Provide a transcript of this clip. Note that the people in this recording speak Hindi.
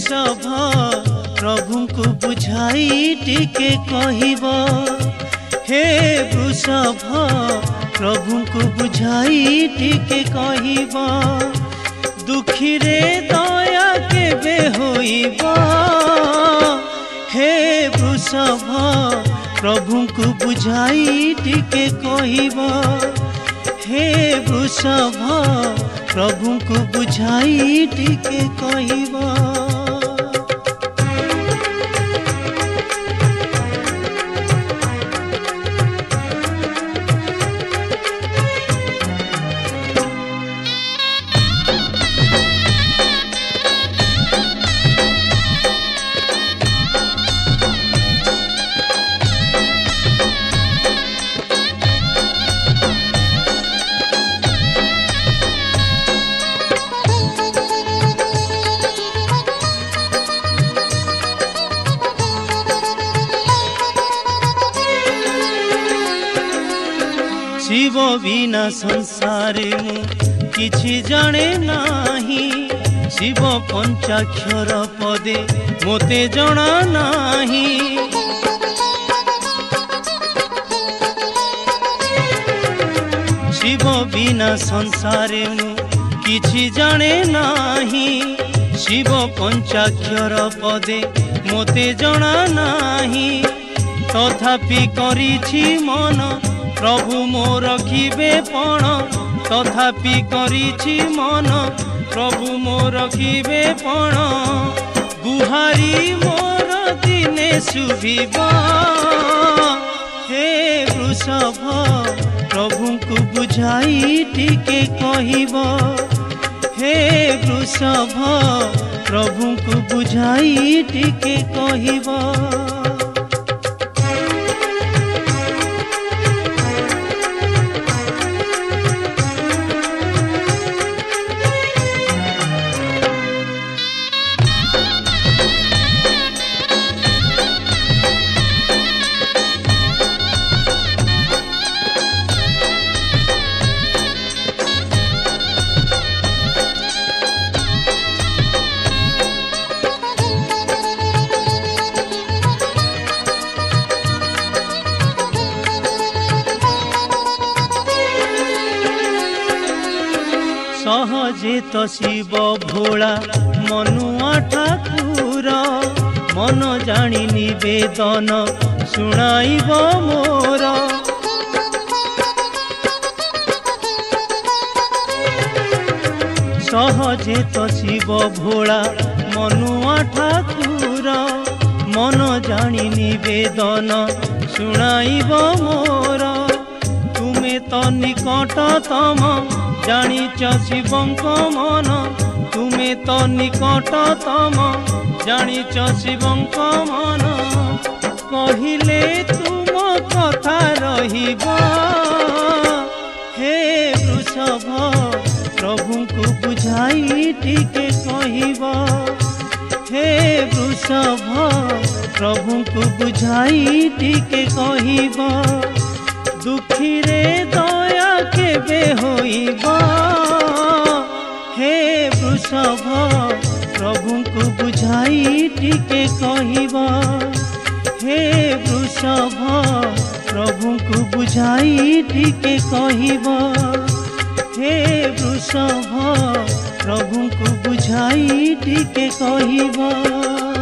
वृषभ प्रभु को बुझाई टिके कहिब हे वृषभ प्रभु को बुझाई टिके कहिब दुखी रे दया केबे होइबा हे वृषभ प्रभु को बुझाई टिके कहिब हे वृषभ प्रभु को बुझाई टिके कहिब शिव बिना संसार मु किछि जाने नाही शिव पंचाक्षर पदे मोते जणा नाही शिव बिना संसार मु किछि जाने नाही शिव पंचाक्षर पदे मोते जणा नाही तथापि करिछि मन प्रभु मोर रखिबे पण तथापि करिछि मन प्रभु मोर रखिबे पण गुहारी मोर दिने शुभिबा हे वृषभ प्रभु को बुझाई टिके कहिब हे वृषभ प्रभु को बुझाई टिके कहिब सहजे तो शिव भोला मनुआ ठाकुर मन जानी निवेदन सुनाइब मोर सहजे तो शिव भोला मनुआ ठाकुर मन जानी निवेदन सुनाइब मोर तुमे तो निकटतम जानिच शिवंक मन तुमे तो निकटतम जानिच शिवंक मन कहिले तुम कथा रहिबा हे वृषभ प्रभु को बुझाई टिके कहिब हे वृषभ प्रभु को बुझाई टिके कहिब दुखी रे दया केबे होइबा हे वृषभ प्रभु को बुझाई टिके कहिब हे वृषभ प्रभु को बुझाई टिके कहिब हे वृषभ प्रभु को बुझाई टिके कहिब।